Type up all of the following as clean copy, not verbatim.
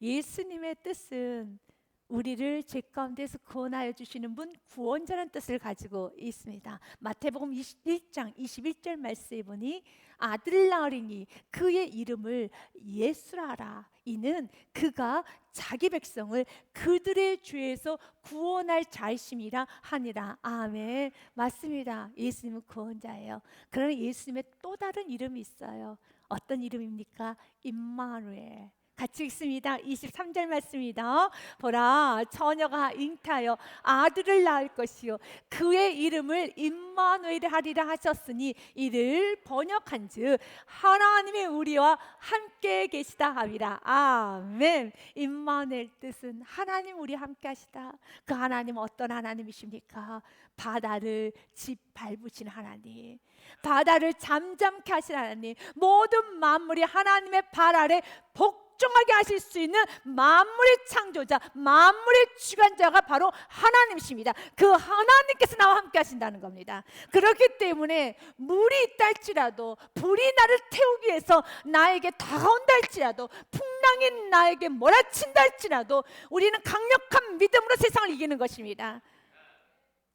예수님의 뜻은 우리를 죄 가운데서 구원하여 주시는 분, 구원자라는 뜻을 가지고 있습니다. 마태복음 21장 21절 말씀에 보니 아들을 낳으리니 그의 이름을 예수라 하라. 이는 그가 자기 백성을 그들의 죄에서 구원할 자이심이라 하니라. 아멘. 맞습니다. 예수님은 구원자예요. 그러나 예수님의 또 다른 이름이 있어요. 어떤 이름입니까? 임마누엘. 같이 읽습니다. 23절 말씀입니다. 보라, 처녀가 잉타하여 아들을 낳을 것이요 그의 이름을 임마누엘 하리라 하셨으니 이를 번역한즉 하나님의 우리와 함께 계시다 함이라. 아멘. 임마누엘 뜻은 하나님 우리 함께 하시다. 그 하나님 어떤 하나님이십니까? 바다를 짓밟으신 하나님, 바다를 잠잠케 하신 하나님, 모든 만물이 하나님의 발 아래 복종하게 하실 수 있는 만물의 창조자, 만물의 주관자가 바로 하나님이십니다. 그 하나님께서 나와 함께 하신다는 겁니다. 그렇기 때문에 물이 있다 할지라도, 불이 나를 태우기 위해서 나에게 다가온다 할지라도, 풍랑이 나에게 몰아친다 할지라도 우리는 강력한 믿음으로 세상을 이기는 것입니다.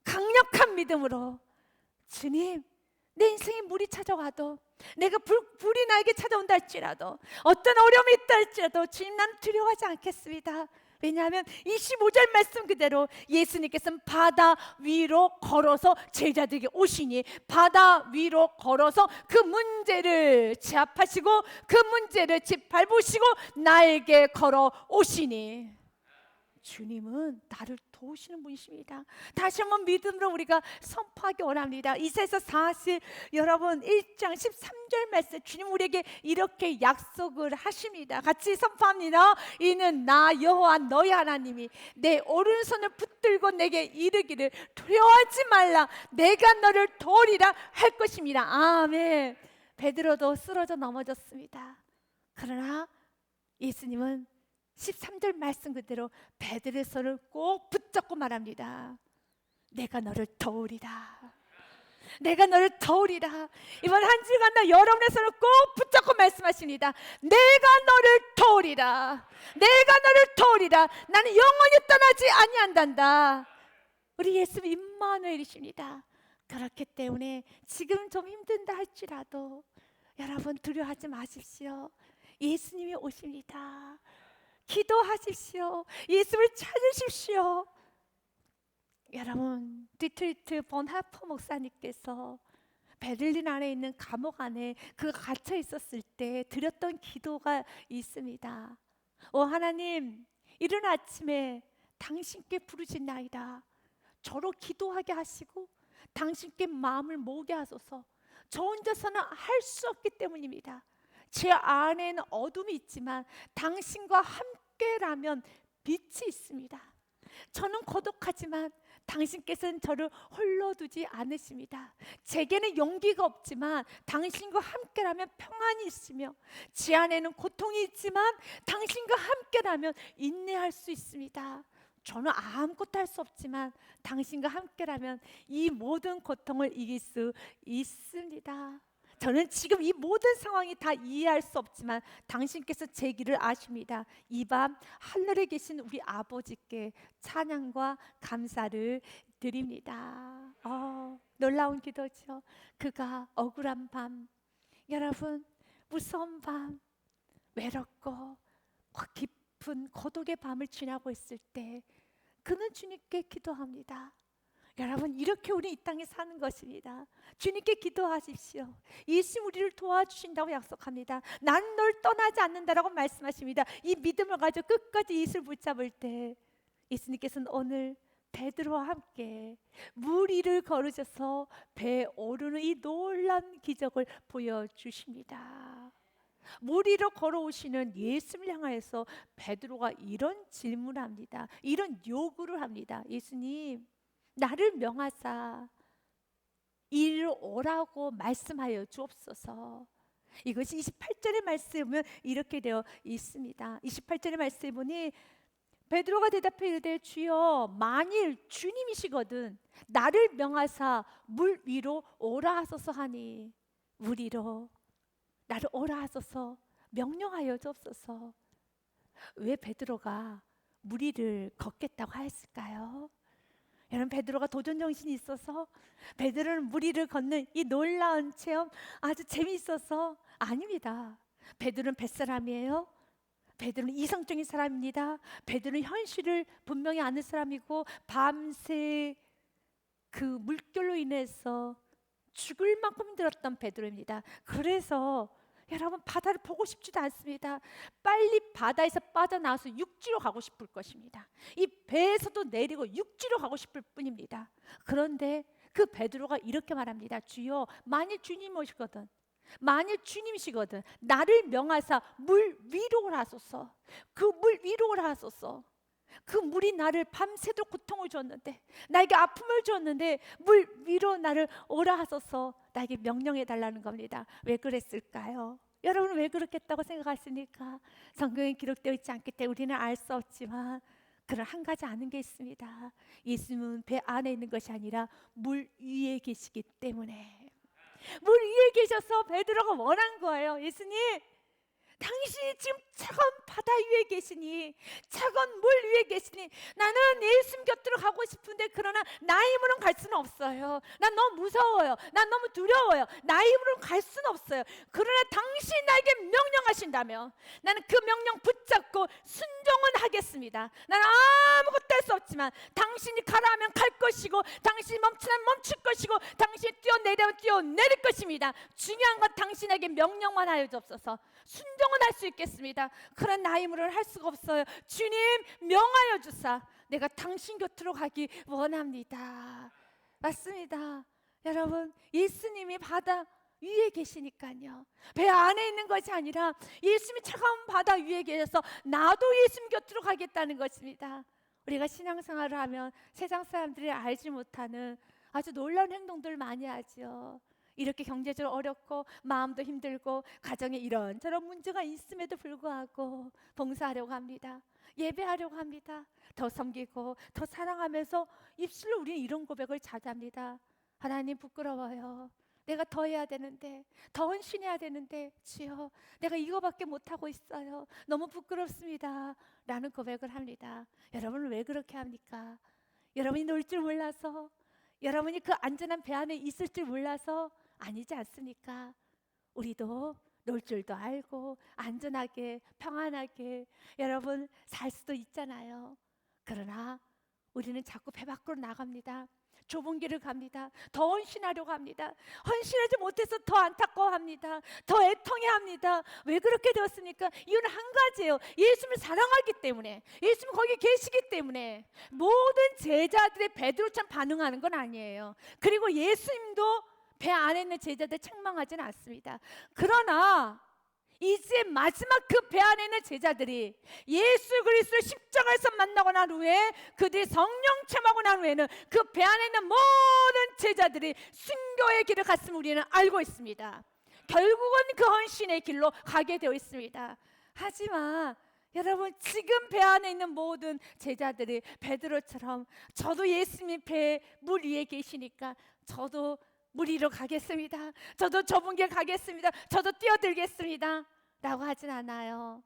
강력한 믿음으로, 주님, 내 인생에 물이 찾아와도, 내가 불이 나에게 찾아온다 할지라도, 어떤 어려움이 있다 할지라도 주님, 난 두려워하지 않겠습니다. 왜냐하면 25절 말씀 그대로 예수님께서는 바다 위로 걸어서 제자들에게 오시니, 바다 위로 걸어서 그 문제를 제압하시고 그 문제를 짓밟으시고 나에게 걸어 오시니, 주님은 나를 도우시는 분이십니다. 다시 한번 믿음으로 우리가 선포하기 원합니다. 이사야서 40 여러분 1장 13절 말씀, 주님 우리에게 이렇게 약속을 하십니다. 같이 선포합니다. 이는 나 여호와 너희 하나님이 내 오른손을 붙들고 내게 이르기를 두려워하지 말라, 내가 너를 도우리라 할 것입니다. 아멘. 베드로도 쓰러져 넘어졌습니다. 그러나 예수님은 13절 말씀 그대로 베드로의 손을 꼭 붙잡고 말합니다. 내가 너를 도우리라. 내가 너를 도우리라. 이번 한 주간 나 여러분의 손을 꼭 붙잡고 말씀하십니다. 내가 너를 도우리라. 내가 너를 도우리라. 나는 영원히 떠나지 아니한단다. 우리 예수님 임마누엘이십니다. 그렇기 때문에 지금 좀 힘든다 할지라도 여러분 두려워하지 마십시오. 예수님이 오십니다. 기도하십시오. 예수를 찾으십시오. 여러분, 디트리트 본 하퍼 목사님께서 베를린 안에 있는 감옥 안에 갇혀 있었을 때 드렸던 기도가 있습니다. 오 하나님, 이른 아침에 당신께 부르짖나이다. 저로 기도하게 하시고 당신께 마음을 모으게 하소서. 저 혼자서는 할 수 없기 때문입니다. 제 안에는 어둠이 있지만 당신과 함께라면 빛이 있습니다. 저는 고독하지만 당신께서는 저를 홀로 두지 않으십니다. 제게는 용기가 없지만 당신과 함께라면 평안이 있으며, 제 안에는 고통이 있지만 당신과 함께라면 인내할 수 있습니다. 저는 아무것도 할 수 없지만 당신과 함께라면 이 모든 고통을 이길 수 있습니다. 저는 지금 이 모든 상황이 다 이해할 수 없지만 당신께서 제 길을 아십니다. 이 밤 하늘에 계신 우리 아버지께 찬양과 감사를 드립니다. 놀라운 기도죠. 그가 억울한 밤, 여러분 무서운 밤, 외롭고 깊은 고독의 밤을 지나고 있을 때 그는 주님께 기도합니다. 여러분, 이렇게 우리 이 땅에 사는 것입니다. 주님께 기도하십시오. 예수님 우리를 도와주신다고 약속합니다. 난 널 떠나지 않는다라고 말씀하십니다. 이 믿음을 가지고 끝까지 예수를 붙잡을 때 예수님께서는 오늘 베드로와 함께 물 위를 걸으셔서 배에 오르는 이 놀라운 기적을 보여주십니다. 물 위로 걸어오시는 예수를 향하여서 베드로가 이런 질문을 합니다. 이런 요구를 합니다. 예수님, 나를 명하사 이리로 오라고 말씀하여 주옵소서. 이것이 28절의 말씀에 보면 이렇게 되어 있습니다. 28절의 말씀에 보니 베드로가 대답해 이르되 주여, 만일 주님이시거든 나를 명하사 물 위로 오라 하소서 하니, 물 위로 나를 오라 하소서 명령하여 주옵소서. 왜 베드로가 물 위를 걷겠다고 하였을까요? 여러분, 베드로가 도전 정신이 있어서, 베드로는 물 위를 걷는 이 놀라운 체험 아주 재미있어서? 아닙니다. 베드로는 뱃사람이에요. 베드로는 이성적인 사람입니다. 베드로는 현실을 분명히 아는 사람이고, 밤새 그 물결로 인해서 죽을 만큼 힘들었던 베드로입니다. 그래서 여러분, 바다를 보고 싶지도 않습니다. 빨리 바다에서 빠져나와서 육지로 가고 싶을 것입니다. 이 배에서도 내리고 육지로 가고 싶을 뿐입니다. 그런데 그 베드로가 이렇게 말합니다. 주여, 만일 주님 오시거든, 만일 주님이시거든, 나를 명하사 물 위로 오라 하소서. 그 물 위로 오라 하소서. 그 물이 나를 밤새도록 고통을 줬는데, 나에게 아픔을 줬는데, 물 위로 나를 오라 하소서 나에게 명령해 달라는 겁니다. 왜 그랬을까요? 여러분은 왜 그렇겠다고 생각하십니까? 성경에 기록되어 있지 않기 때문에 우리는 알 수 없지만, 그런 한 가지 아는 게 있습니다. 예수님은 배 안에 있는 것이 아니라 물 위에 계시기 때문에, 물 위에 계셔서 베드로가 원한 거예요. 예수님, 당신이 지금 차가운 바다 위에 계시니, 차가운 물 위에 계시니, 나는 예수님 곁으로 가고 싶은데, 그러나 나의 힘으로는 갈 수는 없어요. 난 너무 무서워요. 난 너무 두려워요. 나의 힘으로는 갈 수는 없어요. 그러나 당신이 나에게 명령하신다면 나는 그 명령 붙잡고 순종은 하겠습니다. 나는 아무것도 할 수 없지만 당신이 가라 하면 갈 것이고, 당신이 멈추면 멈출 것이고, 당신이 뛰어내려면 뛰어내릴 것입니다. 중요한 건 당신에게 명령만 하여 주옵소서. 순종은 할 수 있겠습니다. 그런 나의 힘으로는 할 수가 없어요. 주님, 명하여 주사 내가 당신 곁으로 가기 원합니다. 맞습니다. 여러분, 예수님이 바다 위에 계시니까요, 배 안에 있는 것이 아니라 예수님이 차가운 바다 위에 계셔서 나도 예수님 곁으로 가겠다는 것입니다. 우리가 신앙생활을 하면 세상 사람들이 알지 못하는 아주 놀라운 행동들을 많이 하죠. 이렇게 경제적으로 어렵고 마음도 힘들고 가정에 이런저런 문제가 있음에도 불구하고 봉사하려고 합니다. 예배하려고 합니다. 더 섬기고 더 사랑하면서 입술로 우리는 이런 고백을 자주 합니다. 하나님, 부끄러워요. 내가 더 해야 되는데, 더 헌신해야 되는데, 주여, 내가 이거밖에 못하고 있어요. 너무 부끄럽습니다. 라는 고백을 합니다. 여러분은 왜 그렇게 합니까? 여러분이 놀 줄 몰라서, 여러분이 그 안전한 배 안에 있을 줄 몰라서 아니지 않습니까? 우리도 놀 줄도 알고 안전하게 평안하게 여러분 살 수도 있잖아요. 그러나 우리는 자꾸 배 밖으로 나갑니다. 좁은 길을 갑니다. 더 헌신하려고 합니다. 헌신하지 못해서 더 안타까워합니다. 더 애통해합니다. 왜 그렇게 되었습니까? 이유는 한 가지예요. 예수님을 사랑하기 때문에, 예수님 거기 계시기 때문에. 모든 제자들의 베드로처럼 반응하는 건 아니에요. 그리고 예수님도 배 안에 있는 제자들 책망하지는 않습니다. 그러나 이제 마지막 그 배 안에 있는 제자들이 예수 그리스도를 십자가에서 만나고 난 후에, 그들이 성령 체험하고 난 후에는 그 배 안에 있는 모든 제자들이 순교의 길을 갔음을 우리는 알고 있습니다. 결국은 그 헌신의 길로 가게 되어 있습니다. 하지만 여러분, 지금 배 안에 있는 모든 제자들이 베드로처럼 저도 예수님 배 물 위에 계시니까 저도 물 위로 가겠습니다. 저도 좁은 길 가겠습니다. 저도 뛰어들겠습니다. 라고 하진 않아요.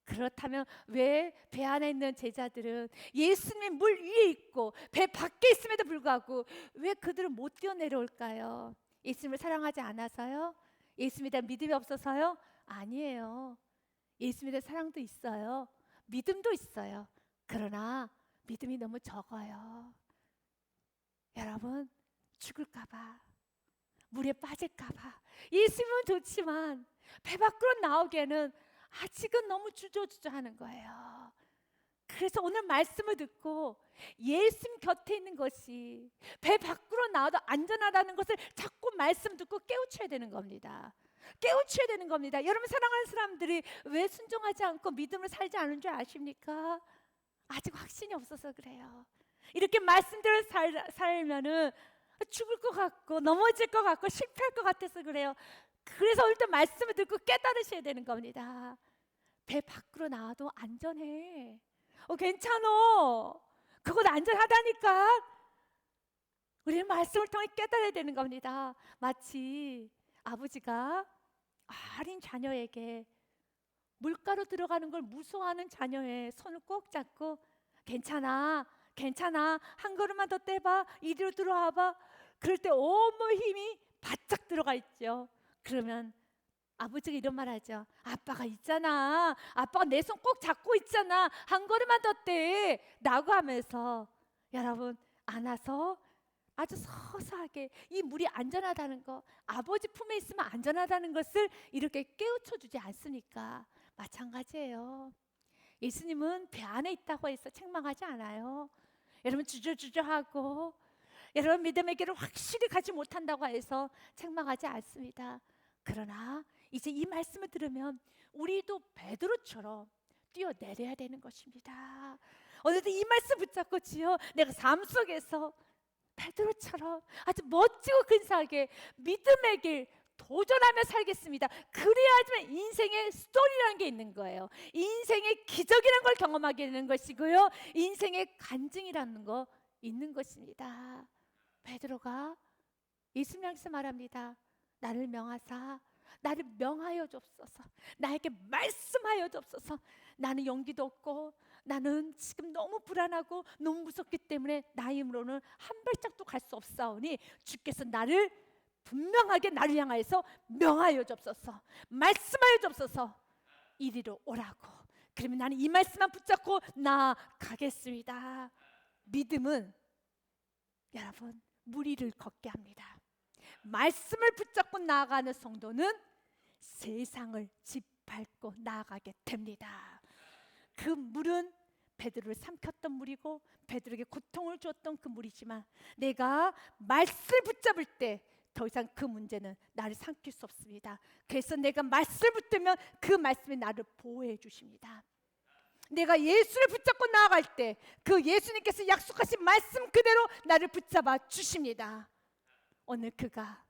그렇다면 왜 배 안에 있는 제자들은 예수님이 물 위에 있고 배 밖에 있음에도 불구하고 왜 그들은 못 뛰어내려올까요? 예수님을 사랑하지 않아서요? 예수님에 대한 믿음이 없어서요? 아니에요. 예수님에 대한 사랑도 있어요. 믿음도 있어요. 그러나 믿음이 너무 적어요. 여러분, 죽을까 봐, 물에 빠질까 봐. 예수님은 좋지만 배 밖으로 나오기에는 아직은 너무 주저주저하는 거예요. 그래서 오늘 말씀을 듣고 예수님 곁에 있는 것이 배 밖으로 나와도 안전하다는 것을 자꾸 말씀 듣고 깨우쳐야 되는 겁니다. 깨우쳐야 되는 겁니다. 여러분, 사랑하는 사람들이 왜 순종하지 않고 믿음을 살지 않은 줄 아십니까? 아직 확신이 없어서 그래요. 이렇게 말씀대로 살면은 죽을 것 같고 넘어질 것 같고 실패할 것 같아서 그래요. 그래서 오늘도 말씀을 듣고 깨달으셔야 되는 겁니다. 배 밖으로 나와도 안전해. 괜찮어. 그건 안전하다니까. 우리는 말씀을 통해 깨달아야 되는 겁니다. 마치 아버지가 어린 자녀에게 물가로 들어가는 걸 무서워하는 자녀의 손을 꼭 잡고 괜찮아, 괜찮아, 한 걸음만 더 떼봐, 이리로 들어와봐. 그럴 때 온몸 힘이 바짝 들어가 있죠. 그러면 아버지가 이런 말 하죠. 아빠가 있잖아, 아빠가 내 손 꼭 잡고 있잖아, 한 걸음만 더 떼 라고 하면서 여러분 안아서 아주 서서하게 이 물이 안전하다는 거, 아버지 품에 있으면 안전하다는 것을 이렇게 깨우쳐 주지 않습니까? 마찬가지예요. 예수님은 배 안에 있다고 해서 책망하지 않아요. 여러분 주저주저하고 여러분 믿음의 길을 확실히 가지 못한다고 해서 책망하지 않습니다. 그러나 이제 이 말씀을 들으면 우리도 베드로처럼 뛰어내려야 되는 것입니다. 오늘도 이 말씀 붙잡고 지요, 내가 삶 속에서 베드로처럼 아주 멋지고 근사하게 믿음의 길 도전하며 살겠습니다. 그래야지만 인생의 스토리라는 게 있는 거예요. 인생의 기적이라는 걸 경험하게 되는 것이고요, 인생의 간증이라는 거 있는 것입니다. 베드로가 예수님 향해서 말합니다. 나를 명하사 나를 명하여 줍소서, 나에게 말씀하여 줍소서. 나는 용기도 없고 나는 지금 너무 불안하고 너무 무섭기 때문에 나의 힘으로는 한 발짝도 갈 수 없사오니 주께서 나를 분명하게 나를 향하여서 명하여 줍소서, 말씀하여 줍소서, 이리로 오라고. 그러면 나는 이 말씀만 붙잡고 나아가겠습니다. 믿음은 여러분 무리를 걷게 합니다. 말씀을 붙잡고 나아가는 성도는 세상을 짓밟고 나아가게 됩니다. 그 물은 베드로를 삼켰던 물이고 베드로에게 고통을 주었던 그 물이지만 내가 말씀을 붙잡을 때 더 이상 그 문제는 나를 삼킬 수 없습니다. 그래서 내가 말씀을 붙들면 그 말씀이 나를 보호해 주십니다. 내가 예수를 붙잡고 나아갈 때 그 예수님께서 약속하신 말씀 그대로 나를 붙잡아 주십니다. 오늘 그가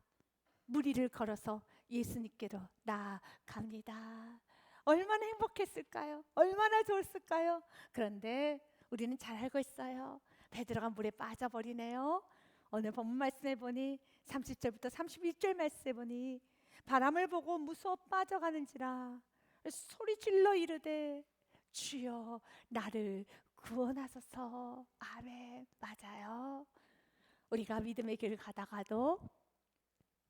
무리를 걸어서 예수님께로 나아갑니다. 얼마나 행복했을까요? 얼마나 좋았을까요? 그런데 우리는 잘 알고 있어요. 베드로가 물에 빠져버리네요. 오늘 본문 말씀에 보니 30절부터 31절 말씀에 보니 바람을 보고 무서워 빠져가는지라 소리 질러 이르되 주여 나를 구원하소서. 아멘. 맞아요. 우리가 믿음의 길을 가다가도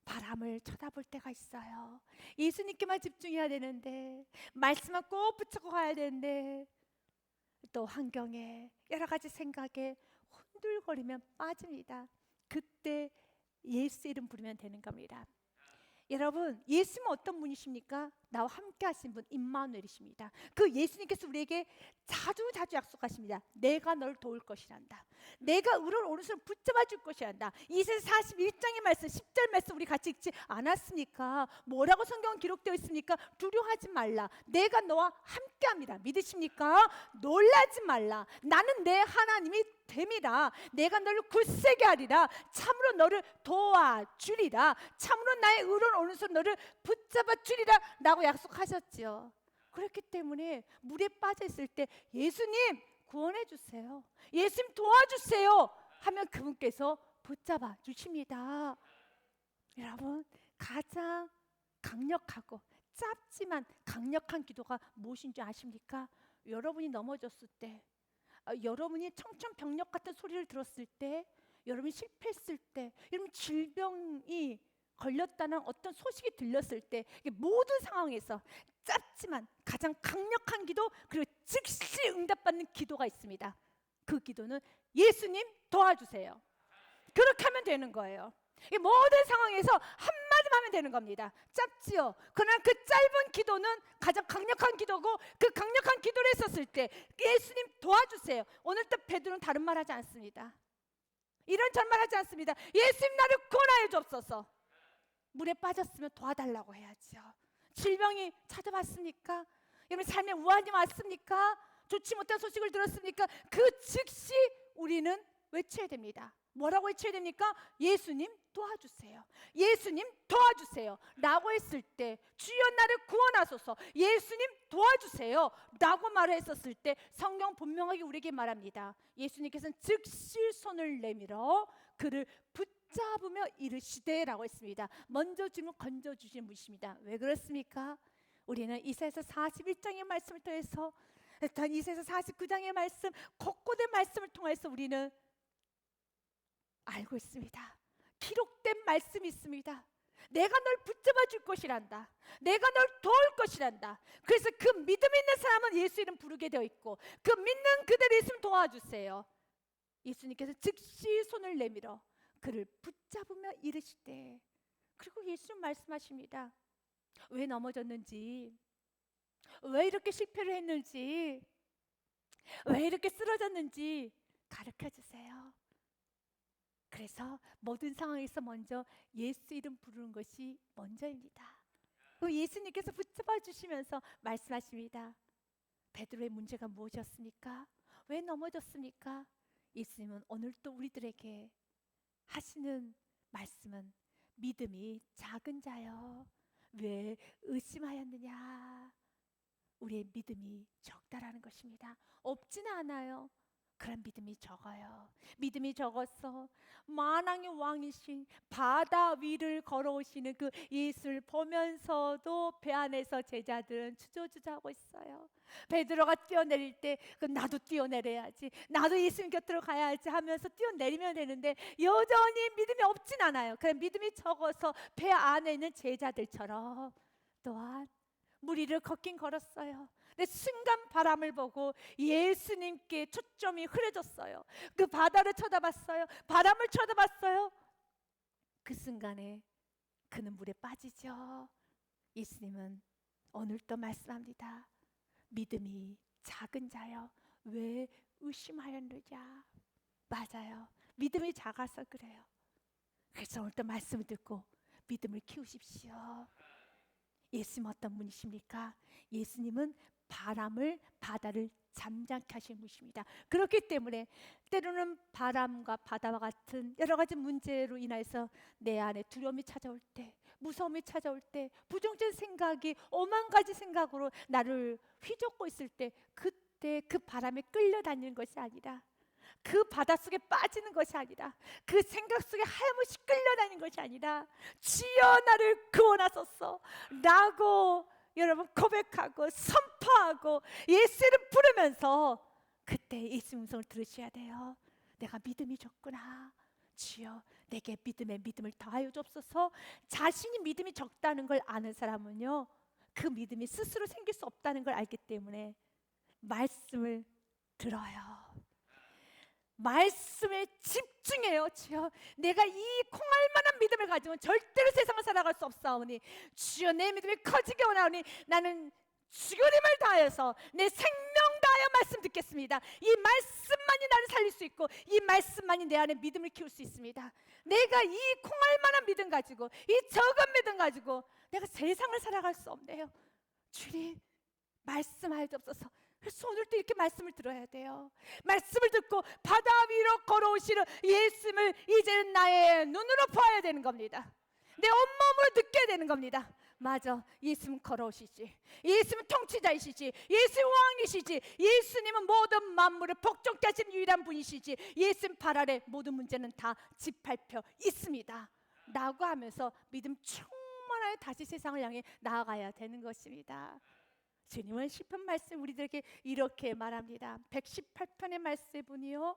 바람을 쳐다볼 때가 있어요. 예수님께만 집중해야 되는데, 말씀만 꼭 붙잡고 가야 되는데, 또 환경에 여러 가지 생각에 흔들거리면 빠집니다. 그때 예수 이름 부르면 되는 겁니다. 여러분, 예수님은 어떤 분이십니까? 나와 함께 하신 분 임마누엘이십니다. 그 예수님께서 우리에게 자주 약속하십니다. 내가 널 도울 것이란다. 내가 우리를 오른손 붙잡아 줄 것이란다. 이사야 41장의 말씀 10절 말씀 우리 같이 읽지 않았습니까? 뭐라고 성경은 기록되어 있습니까? 두려워하지 말라. 내가 너와 함께합니다. 믿으십니까? 놀라지 말라. 나는 내 하나님이 됨이라. 내가 너를 굳세게 하리라. 참으로 너를 도와주리라. 참으로 나의 의로운 오른손 너를 붙잡아 주리라 라고 약속하셨죠. 그렇기 때문에 물에 빠져 있을 때 예수님 구원해 주세요, 예수님 도와주세요 하면 그분께서 붙잡아 주십니다. 여러분, 가장 강력하고 짧지만 강력한 기도가 무엇인 줄 아십니까? 여러분이 넘어졌을 때, 여러분이 청천벽력 같은 소리를 들었을 때, 여러분이 실패했을 때, 여러분 질병이 걸렸다는 어떤 소식이 들렸을 때, 모든 상황에서 짧지만 가장 강력한 기도, 그리고 즉시 응답받는 기도가 있습니다. 그 기도는 예수님 도와주세요. 그렇게 하면 되는 거예요. 모든 상황에서 한마디만 하면 되는 겁니다. 짧지요. 그러나 그 짧은 기도는 가장 강력한 기도고, 그 강력한 기도를 했었을 때 예수님 도와주세요. 오늘 또 베드로는 다른 말 하지 않습니다. 이런 전말 하지 않습니다. 예수님 나를 구원하여 주옵소서. 물에 빠졌으면 도와달라고 해야죠. 질병이 찾아왔습니까? 여러분 삶에 우환이 왔습니까? 좋지 못한 소식을 들었습니까? 그 즉시 우리는 외쳐야 됩니다. 뭐라고 외쳐야 됩니까? 예수님 도와주세요. 예수님 도와주세요 라고 했을 때, 주여 나를 구원하소서, 예수님 도와주세요 라고 말했었을 때 성경 분명하게 우리에게 말합니다. 예수님께서는 즉시 손을 내밀어 그를 붙잡으며 이르시되 라고 했습니다. 먼저 주면 건져주시는 분이십니다. 왜 그렇습니까? 우리는 이사야서 41장의 말씀을 통해서, 이사야서 49장의 말씀, 곳곳의 말씀을 통해서 우리는 알고 있습니다. 기록된 말씀이 있습니다. 내가 널 붙잡아 줄 것이란다. 내가 널 도울 것이란다. 그래서 그 믿음 있는 사람은 예수 이름 부르게 되어 있고, 그 믿는 그대로 예수님 도와주세요. 예수님께서 즉시 손을 내밀어 그를 붙잡으며 이르시되, 그리고 예수님 말씀하십니다. 왜 넘어졌는지, 왜 이렇게 실패를 했는지, 왜 이렇게 쓰러졌는지 가르쳐 주세요. 그래서 모든 상황에서 먼저 예수 이름 부르는 것이 먼저입니다. 예수님께서 붙잡아 주시면서 말씀하십니다. 베드로의 문제가 무엇이었습니까? 왜 넘어졌습니까? 예수님은 오늘 또 우리들에게 하시는 말씀은 믿음이 작은 자여 왜 의심하였느냐. 우리의 믿음이 적다라는 것입니다. 없지는 않아요. 그런 믿음이 적어요. 믿음이 적어서 만왕의 왕이신 바다 위를 걸어오시는 그 예수를 보면서도 배 안에서 제자들은 주저주저하고 있어요. 베드로가 뛰어내릴 때 나도 뛰어내려야지, 나도 예수님 곁으로 가야지 하면서 뛰어내리면 되는데 여전히 믿음이 없진 않아요. 그냥 믿음이 적어서 배 안에 있는 제자들처럼 또한 물 위를 걷긴 걸었어요. 근데 순간 바람을 보고 예수님께 초점이 흐려졌어요. 그 바다를 쳐다봤어요. 바람을 쳐다봤어요. 그 순간에 그는 물에 빠지죠. 예수님은 오늘 또 말씀합니다. 믿음이 작은 자여 왜 의심하였느냐. 맞아요. 믿음이 작아서 그래요. 그래서 오늘 또 말씀을 듣고 믿음을 키우십시오. 예수님 어떤 분이십니까? 예수님은 바다를 잠잠케 하신 분이십니다. 그렇기 때문에 때로는 바람과 바다와 같은 여러 가지 문제로 인해서 내 안에 두려움이 찾아올 때, 무서움이 찾아올 때, 부정적인 생각이 오만 가지 생각으로 나를 휘젓고 있을 때, 그때 그 바람에 끌려다니는 것이 아니라, 그 바닷속에 빠지는 것이 아니라, 그 생각 속에 하염없이 끌려다니는 것이 아니라 주여 나를 구원하소서 라고 여러분 고백하고 선포하고 예수를 부르면서 그때 예수 음성을 들으셔야 돼요. 내가 믿음이 적구나. 주여 내게 믿음을 더하여 주옵소서. 자신이 믿음이 적다는 걸 아는 사람은요, 그 믿음이 스스로 생길 수 없다는 걸 알기 때문에 말씀을 들어요. 말씀에 집중해요. 주여 내가 이 콩알 만한 믿음을 가지고 절대로 세상을 살아갈 수 없사오니 주여 내 믿음이 커지게 원하오니 나는 주님을 다해서 내 생명 다하여 말씀 듣겠습니다. 이 말씀만이 나를 살릴 수 있고 이 말씀만이 내 안에 믿음을 키울 수 있습니다. 내가 이 콩알 만한 믿음 가지고 이 적은 믿음 가지고 내가 세상을 살아갈 수 없네요. 주님 말씀하여 주옵소서. 그래서 오늘도 이렇게 말씀을 들어야 돼요. 말씀을 듣고 바다 위로 걸어오시는 예수님을 이제는 나의 눈으로 보아야 되는 겁니다. 내 온몸으로 느껴야 되는 겁니다. 맞아, 예수님 걸어오시지. 예수님 통치자이시지. 예수님 왕이시지. 예수님은 모든 만물을 복종케 하신 유일한 분이시지. 예수님 발 아래 모든 문제는 다 짓밟혀 있습니다 라고 하면서 믿음 충만하게 다시 세상을 향해 나아가야 되는 것입니다. 주님은 시편 말씀 우리들에게 이렇게 말합니다. 118편의 말씀에 보니요,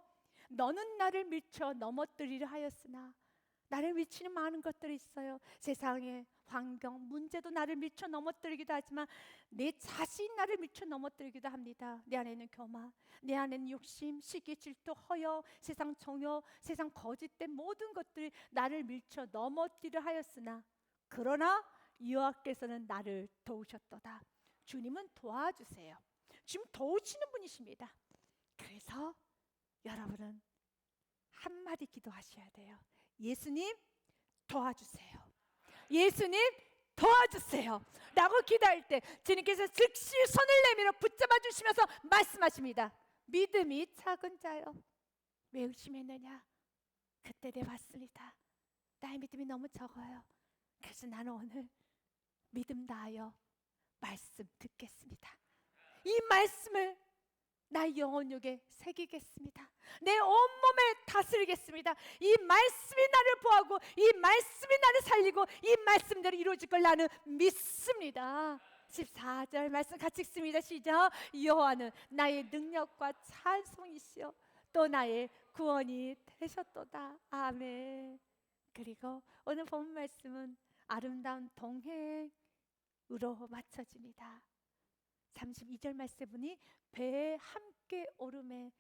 너는 나를 밀쳐 넘어뜨리려 하였으나, 나를 밀치는 많은 것들이 있어요. 세상의 환경, 문제도 나를 밀쳐 넘어뜨리기도 하지만 내 자신 나를 밀쳐 넘어뜨리기도 합니다. 내 안에 있는 교만, 내 안에 있는 욕심, 시기, 질투, 허영, 세상 정욕, 세상 거짓된 모든 것들이 나를 밀쳐 넘어뜨리려 하였으나 그러나 여호와께서는 나를 도우셨도다. 주님은 도와주세요. 주님 도우시는 분이십니다. 그래서 여러분은 한마디 기도하셔야 돼요. 예수님 도와주세요. 예수님 도와주세요 라고 기도할 때 주님께서 즉시 손을 내밀어 붙잡아 주시면서 말씀하십니다. 믿음이 작은 자요 왜 의심했느냐. 그때 내가 봤습니다. 나의 믿음이 너무 적어요. 그래서 나는 오늘 믿음 다하여 말씀 듣겠습니다. 이 말씀을 나의 영혼육에 새기겠습니다. 내 온몸에 다스리겠습니다. 이 말씀이 나를 보호하고 이 말씀이 나를 살리고 이 말씀대로 이루어질 걸 나는 믿습니다. 14절 말씀 같이 읽습니다. 시작. 여호와는 나의 능력과 찬송이시여 또 나의 구원이 되셨도다. 아멘. 그리고 오늘 본 말씀은 아름다운 동행으로 맞춰집니다. 32절 말씀에 보니 배에 함께 오름에,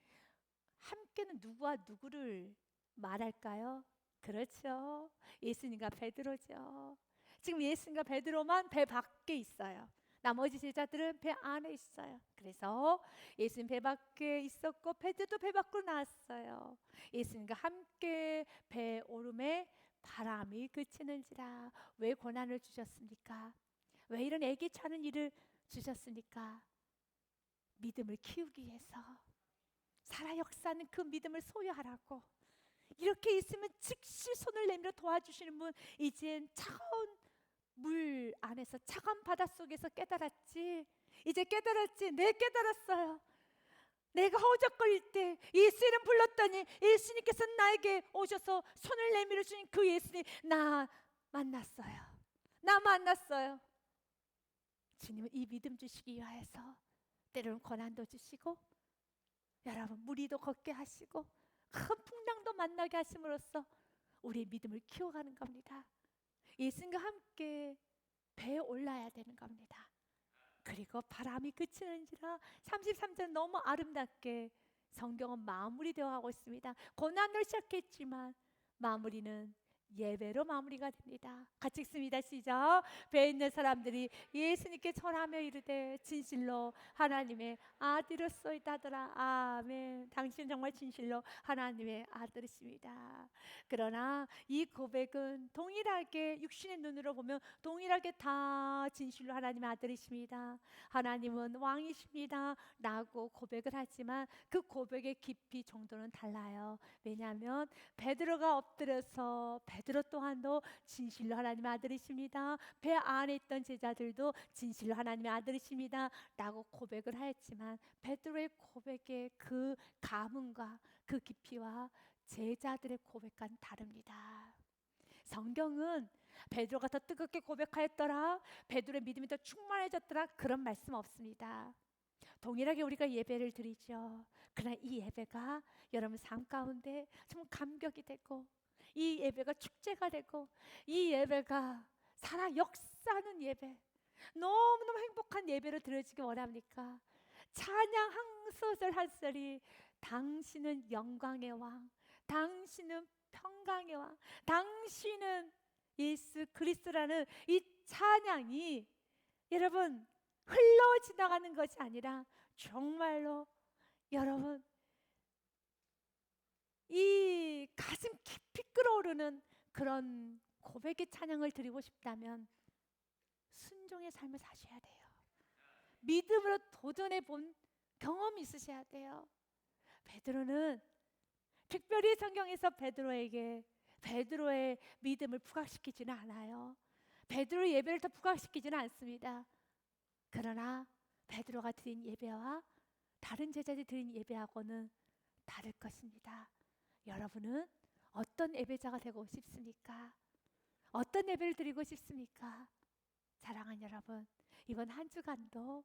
함께는 누구와 누구를 말할까요? 그렇죠. 예수님과 베드로죠. 지금 예수님과 베드로만 배 밖에 있어요. 나머지 제자들은 배 안에 있어요. 그래서 예수님 배 밖에 있었고 베드로도 배 밖으로 나왔어요. 예수님과 함께 배 오름에 바람이 그치는지라. 왜 고난을 주셨습니까? 왜 이런 애기 차는 일을 주셨습니까? 믿음을 키우기 위해서, 살아 역사하는 그 믿음을 소유하라고. 이렇게 있으면 즉시 손을 내밀어 도와주시는 분. 이젠 차가운 물 안에서, 차가운 바닷속에서 깨달았지. 이제 깨달았지. 내 깨달았어요. 내가 허우적거릴 때 예수 이름 불렀더니 예수님께서 나에게 오셔서 손을 내밀어 주신 그 예수님, 나 만났어요. 나 만났어요. 주님은 이 믿음 주시기 위하여서 때로는 고난도 주시고, 여러분 무리도 걷게 하시고 큰 풍랑도 만나게 하심으로써 우리의 믿음을 키워가는 겁니다. 예수님과 함께 배에 올라야 되는 겁니다. 그리고 바람이 그치는지라. 33절 너무 아름답게 성경은 마무리되어 가고 있습니다. 고난을 시작했지만 마무리는 예배로 마무리가 됩니다. 같이 읽습니다. 시작. 배에 있는 사람들이 예수님께 절하며 이르되 진실로 하나님의 아들이었소이다더라. 아멘. 당신은 정말 진실로 하나님의 아들이십니다. 그러나 이 고백은 동일하게 육신의 눈으로 보면 동일하게 다 진실로 하나님의 아들이십니다. 하나님은 왕이십니다 라고 고백을 하지만 그 고백의 깊이 정도는 달라요. 왜냐하면 베드로가 엎드려서 베드로 또한도 진실로 하나님의 아들이십니다, 배 안에 있던 제자들도 진실로 하나님의 아들이십니다 라고 고백을 하였지만 베드로의 고백의 그 감흥과 그 깊이와 제자들의 고백과는 다릅니다. 성경은 베드로가 더 뜨겁게 고백하였더라, 베드로의 믿음이 더 충만해졌더라, 그런 말씀 없습니다. 동일하게 우리가 예배를 드리죠. 그러나 이 예배가 여러분 삶 가운데 정말 감격이 되고, 이 예배가 축제가 되고, 이 예배가 살아 역사하는 예배, 너무너무 행복한 예배로 드려지기 원합니까? 찬양 한 소절 한 소리, 당신은 영광의 왕, 당신은 평강의 왕, 당신은 예수 그리스도라는 이 찬양이 여러분 흘러 지나가는 것이 아니라 정말로 여러분 이 가슴 깊이 끓어오르는 그런 고백의 찬양을 드리고 싶다면 순종의 삶을 사셔야 돼요. 믿음으로 도전해 본 경험이 있으셔야 돼요. 베드로는 특별히 성경에서 베드로의 믿음을 부각시키지는 않아요. 베드로의 예배를 더 부각시키지는 않습니다. 그러나 베드로가 드린 예배와 다른 제자들이 드린 예배하고는 다를 것입니다. 여러분은 어떤 예배자가 되고 싶습니까? 어떤 예배를 드리고 싶습니까? 사랑하는 여러분, 이번 한 주간도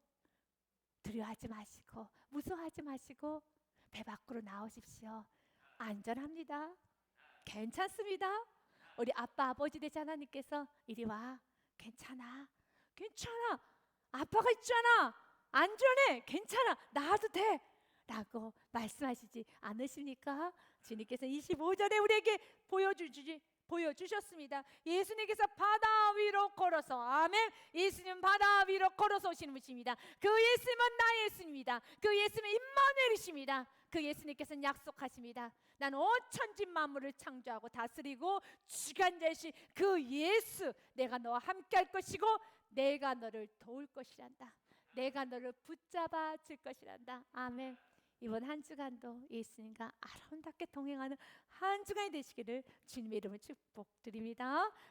두려워하지 마시고 무서워하지 마시고 배 밖으로 나오십시오. 안전합니다. 괜찮습니다. 우리 아빠 아버지 되신 하나님께서 이리 와, 괜찮아, 괜찮아, 아빠가 있잖아, 안전해, 괜찮아, 나와도 돼 라고 말씀하시지 않으십니까? 주님께서 25절에 우리에게 보여주셨습니다. 예수님께서 바다 위로 걸어서, 아멘, 예수님 바다 위로 걸어서 오시는 분이십니다. 그 예수님은 나의 예수님입니다. 그 예수님은 임마누엘이십니다. 그 예수님께서는 약속하십니다. 나는 온 천지 만물을 창조하고 다스리고 주관자이신 그 예수, 내가 너와 함께 할 것이고 내가 너를 도울 것이란다. 내가 너를 붙잡아 줄 것이란다. 아멘. 이번 한 주간도 예수님과 아름답게 동행하는 한 주간이 되시기를 주님의 이름으로 축복드립니다.